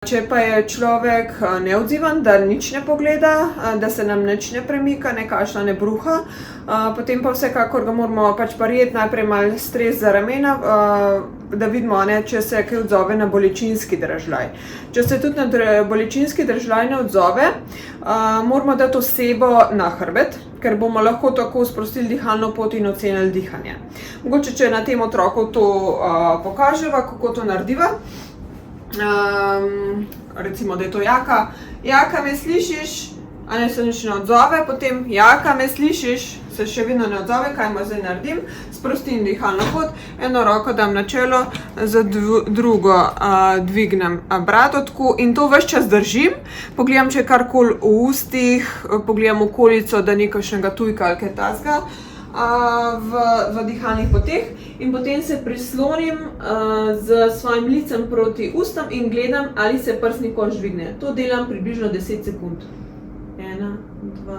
Če pa je človek neodzivan, da nič ne pogleda, da se nam nič ne premika, ne kašlja, ne bruha, potem pa vsekakor ga moramo pač prijeti najprej malo stres za ramena, da vidimo, če se kaj odzove na bolečinski držljaj. Če se tudi na bolečinski držljaj ne odzove, moramo dati osebo na hrbet, ker bomo lahko tako sprostili dihalno pot in ocenili dihanje. Mogoče, če na tem otroku to pokaževa, kako to narediva. Recimo, da je to Jaka. Jaka, me slišiš? A ne se nič ne odzove, potem Jaka, me slišiš? Se še vedno ne odzove, kaj mu zdaj naredim? Sprostim dihalno pot, eno roko dam na čelo, za drugo dvignem brado tako in to ves čas držim. Pogledam, če je karkoli v ustih, pogledam okolico, da ni kakšnega tujka ali kaj takega v dihalnih poteh in potem se prislonim z svojim licem proti ustom in gledam, ali se prsni koš dvigne. To delam približno 10 sekund. 1, 2,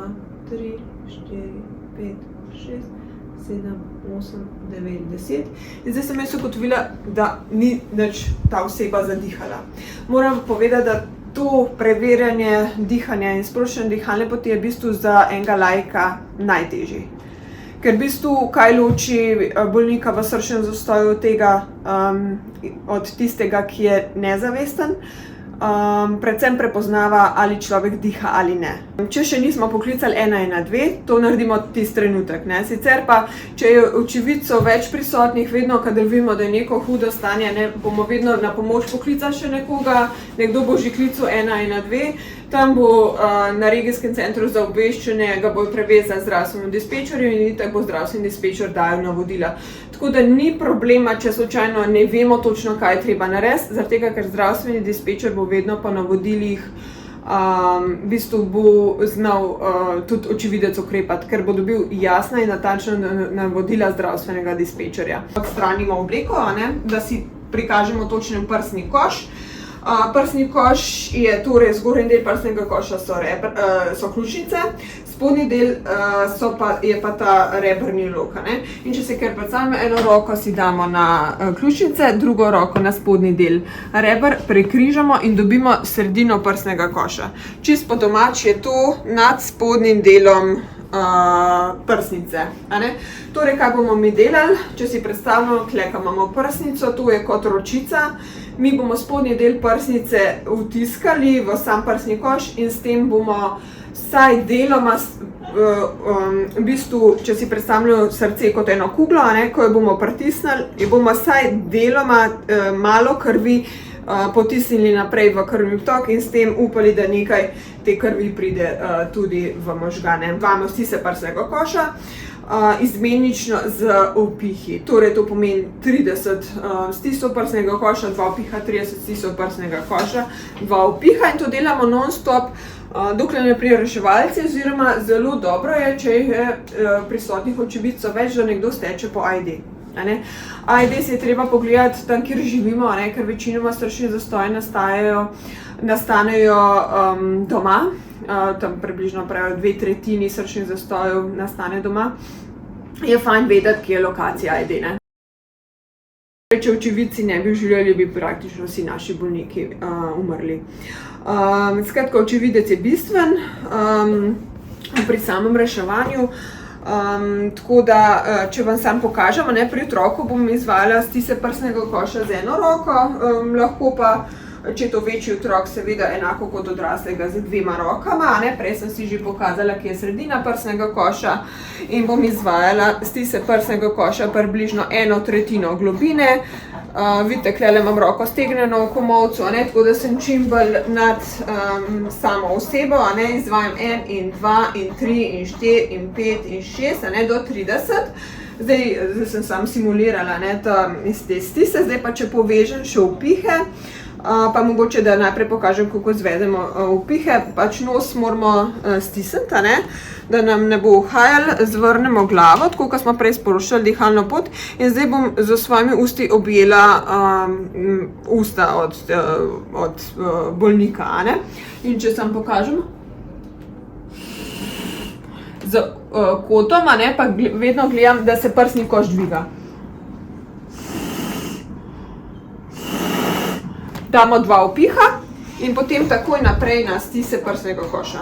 3, 4, 5, 6, 7, 8, 9, 10. In zdaj sem jaz ugotovila, da ni nič ta oseba zadihala. Moram povedati, da to preverjanje dihanja in sproščanje dihalne poti je v bistvu za enega laika najtežji. Ker v bistvu kaj loči bolnika v srčnem zastoju od tistega, ki je nezavesten, predvsem prepoznava, ali človek diha ali ne. Če še nismo poklicali 112, to naredimo tisti trenutek. Sicer pa, če je očividcev več prisotnih, vedno, kadar vidimo, da je neko hudo stanje, bomo vedno na pomoč poklicali še nekoga, nekdo bo že klical 112, tam bo na regijskem centru za obveščanje, ga bo prevezal zdravstvenemu dispečerju in itak bo zdravstveni dispečer dajal navodila. Tako da ni problema, če slučajno ne vemo točno, kaj je treba narediti, zaradi tega, ker zdravstveni dispečer bo vedno po navodilih v bistvu bo znal tudi očividec ukrepati, ker bo dobil jasna in natančna navodila zdravstvenega dispečerja. Odstranimo obleko, da si prikažemo točen prsni koš. Prsni koš je torej zgornji del prsnega koša so ključnice, spodnji del je pa ta rebrni lok. In če se kar predstavimo, eno roko si damo na ključnice, drugo roko na spodnji del rebr, prekrižamo in dobimo sredino prsnega koša. Čist po domač je to nad spodnjim delom prsnice. Torej, kaj bomo mi delali? Če si predstavljamo, tukaj imamo prsnico, to je kot ročica. Mi bomo spodnji del prsnice vtiskali v sam prsni koš in s tem bomo vsaj deloma, v bistvu, če si predstavljamo srce kot eno kuglo, ko jo bomo pritisnili, bomo vsaj deloma malo krvi potisnili naprej v krvni tok in s tem upali, da nekaj te krvi pride tudi v možgane. Damo stise prsnega koša, izmenično z vpihi. Torej, to pomeni 30 stisov prsnega koša, 2 vpiha, 30 stisov prsnega koša, 2 vpiha in to delamo non-stop, dokler ne pride reševalci, oziroma zelo dobro je, če je prisotnih očividcev več, da nekdo steče po AED. AED si je treba pogledati tam, kjer živimo, ker večinoma srčni zastoji nastanejo doma. Tam približno 2/3 srčnih zastojev nastane doma. Je fajn vedeti, kje je lokacija AED. Če očividci ne bi živeli, bi praktično vsi naši bolniki umrli. Skratka, očividec je bistven pri samem reševanju. Tako da, če vam sam pokažem, pri otroku bom izvajala stise prsnega koša z eno roko, lahko pa, če je to večji otrok, seveda enako kot odraslega z 2 rokama. Prej sem si že pokazala, kje je sredina prsnega koša in bom izvajala stise prsnega koša približno 1/3 globine. Vidite, tukaj imam roko stegnjeno v komolcu, tako da sem čim bolj nad samo osebo. Izvajam 1 in 2 in 3 in 4 in 5 in 6 do 30. Zdaj sem sam simulirala te stise, zdaj pa če povežem še vpihe, pa mogoče, da najprej pokažem, kako izvedemo vpihe. Pač nos moramo stisniti, da nam ne bo uhajalo, zvrnemo glavo, tako kot smo prej sproščali dihalno pot in zdaj bom z svojimi usti objela usta od bolnika. In če sam pokažem z kotom, pa vedno gledam, da se prsni koš dviga. Damo 2 vpiha in potem takoj naprej na stise prsnega koša.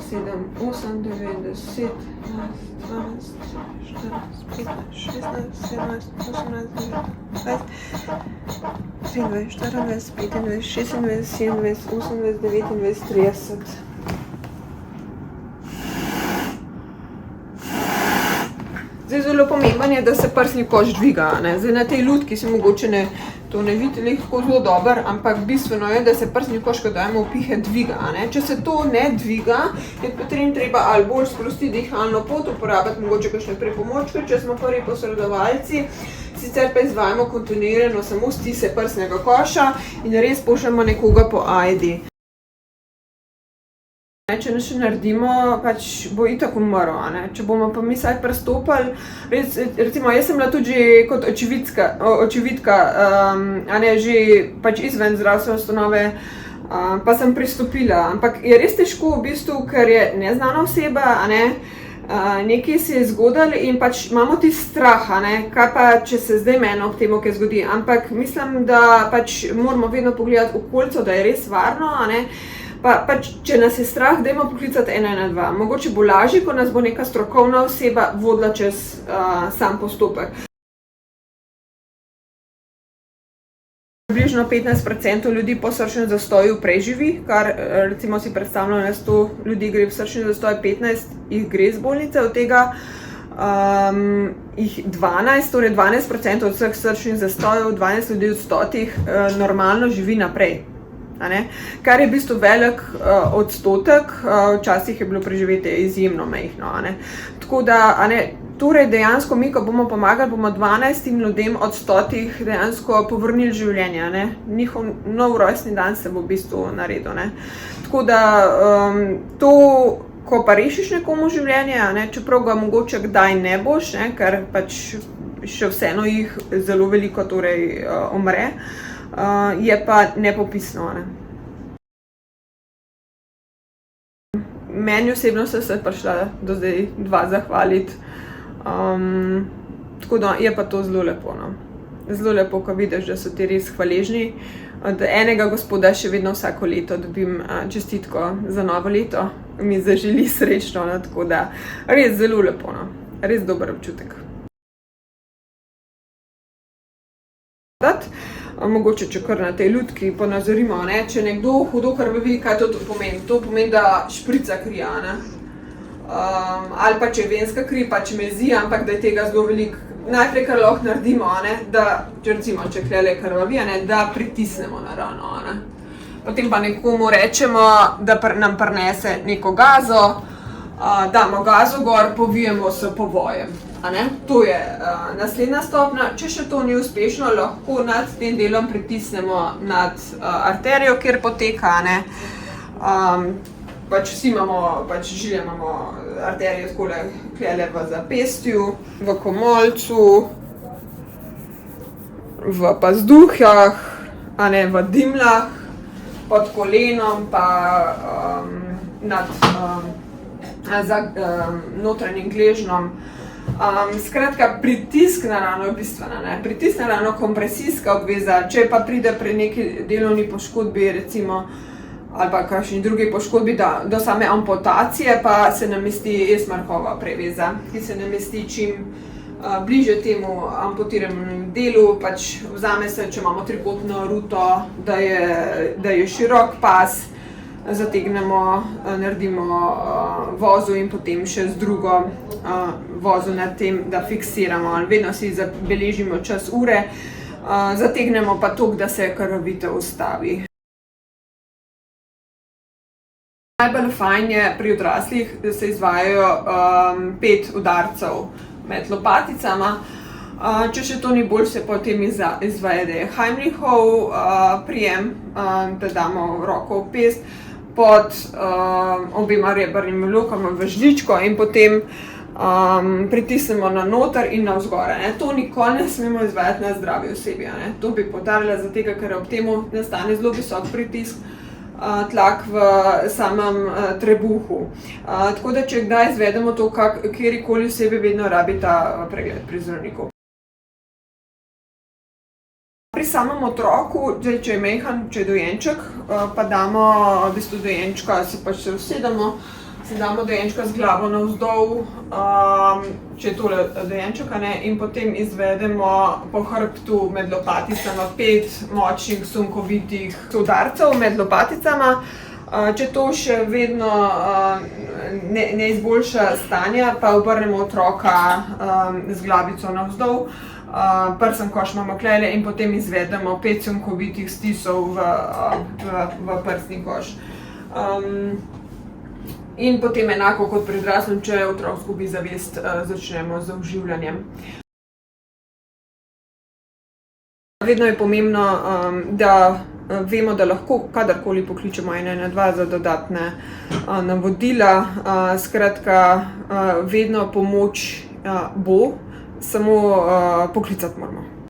7, 8, 9, 10, 11, 12, 13, 14, 15, 16, 17, 18, 19, 20, 21, 25, 26, 27, 28, 29, 30. Zdaj, zelo pomembno je, da se prsni koš dviga. Zdaj, na tej lutki se mogoče to ne vidite lahko zelo dobro, ampak bistveno je, da se prsni koš, ko dajemo vpihe, dviga. Če se to ne dviga, je potem treba ali bolj sprostiti dihalno pot, uporabiti mogoče kakšne pripomočke, če smo prvi posredovalci, sicer pa izvajamo kontinuirano samo stise prsnega koša in res pošljemo nekoga po ajdi. Če ne še naredimo, pač bo itak umrl, Če bomo pa mi saj prestopili, recimo jaz sem bila tudi že kot očividka, že pač izven zdravstvene ustanove, pa sem pristopila, ampak je res težko v bistvu, ker je neznana oseba, nekaj se je zgodilo in pač imamo tisti strah, kaj pa, če se zdaj meni ob temu kaj zgodi, ampak mislim, da pač moramo vedno pogledati okolico, da je res varno, Pa če nas je strah, dajmo poklicati 112. Mogoče bo lažje, ko nas bo neka strokovna oseba vodila čez sam postopek. Približno 15% ljudi po srčnem zastoju preživi, kar recimo si predstavljamo, da 100 ljudi gre v srčni zastoj, 15 jih gre z bolnice, od tega jih 12, torej 12% od vseh srčnih zastojev, 12 ljudi od 100 normalno živi naprej. Kar je v bistvu velik odstotek, včasih je bilo preživetje izjemno majhno. Tako da, torej dejansko mi, ko bomo pomagali, bomo 12 ljudem od 100 dejansko povrnili življenje. Njihov nov rojstni dan se bo v bistvu naredil. Tako da, to, ko pa rešiš nekomu življenje, čeprav ga mogoče kdaj ne boš, ker pač še vseeno jih zelo veliko torej umre, je pa nepopisno. Meni osebno sem se prišla do zdaj 2 zahvaliti, tako da je pa to zelo lepo. Zelo lepo, ko vidiš, da so ti res hvaležni. Od enega gospoda še vedno vsako leto dobim čestitko za novo leto, mi zaželi srečno, tako da res zelo lepo, res dober občutek. Mogoče, če kar na tej lutki ponazorimo, če nekdo hudo krvavi, kaj to pomeni? To pomeni, da šprica kri, ali pa če je venska kri, pa če mezi, ampak da je tega zelo veliko. Najprej, kar lahko naredimo, da, recimo, če klele krvavi, da pritisnemo na rano. Potem pa nekomu rečemo, da nam prinese neko gazo, damo gazo gor, povijemo s povojem. To je naslednja stopnja. Če še to ni uspešno, lahko nad tem delom pritisnemo nad arterijo, kjer poteka. Pač vsi imamo, žile imamo arterijo takole klele v zapestju, v komolcu, v pazduhjah, v dimljah, pod kolenom pa nad notranjim gležnom. Skratka, pritisk na rano je bistvena. Pritisk na rano, kompresijska obveza, če pa pride pri neki delovni poškodbi, recimo, ali pa kakšni drugi poškodbi do same amputacije, pa se namesti esmarhova preveza, ki se namesti čim bliže temu amputiranemu delu, pač vzame se, če imamo trikotno ruto, da je širok pas, zategnemo, naredimo vozu in potem še z drugo vozu nad tem, da fiksiramo. Vedno si zabeležimo čas ure, zategnemo pa toliko, da se krvavitev ustavi. Najbolj fajn je pri odraslih, da se izvajajo 5 udarcev med lopaticama. Če še to ni bolj, se potem izvede Heimlichov prijem, da damo roko v pest pod obema rebrnimi lokama v žličko in potem pritisnemo na noter in navzgor. To nikoli ne smemo izvajati na zdravi osebi. To bi poudarila, ker ob temu nastane zelo visok pritisk tlak v samem trebuhu. Tako da, če kdaj izvedemo to, kjerikoli osebi vedno rabi ta pregled pri zdravniku. Pri samem otroku, zdaj, če je majhen, če je dojenček, pa damo v bistvu dojenčka, se pač se usedemo, si damo dojenčka z glavo navzdol, če je tole dojenček, a ne, in potem izvedemo po hrbtu med lopaticama 5 močnih sunkovitih udarcev med lopaticama. Če to še vedno ne izboljša stanja, pa obrnemo otroka z glavico navzdol, prsen koš imamo klele in potem izvedemo 5 sunkovitih stisov v prsni koš. In potem enako kot pri odraslem, če otrok izgubi zavest, začnemo z oživljanjem. Vedno je pomembno, da vemo, da lahko kadarkoli pokličemo 112 za dodatne navodila. Skratka, vedno pomoč bo, samo poklicati moramo.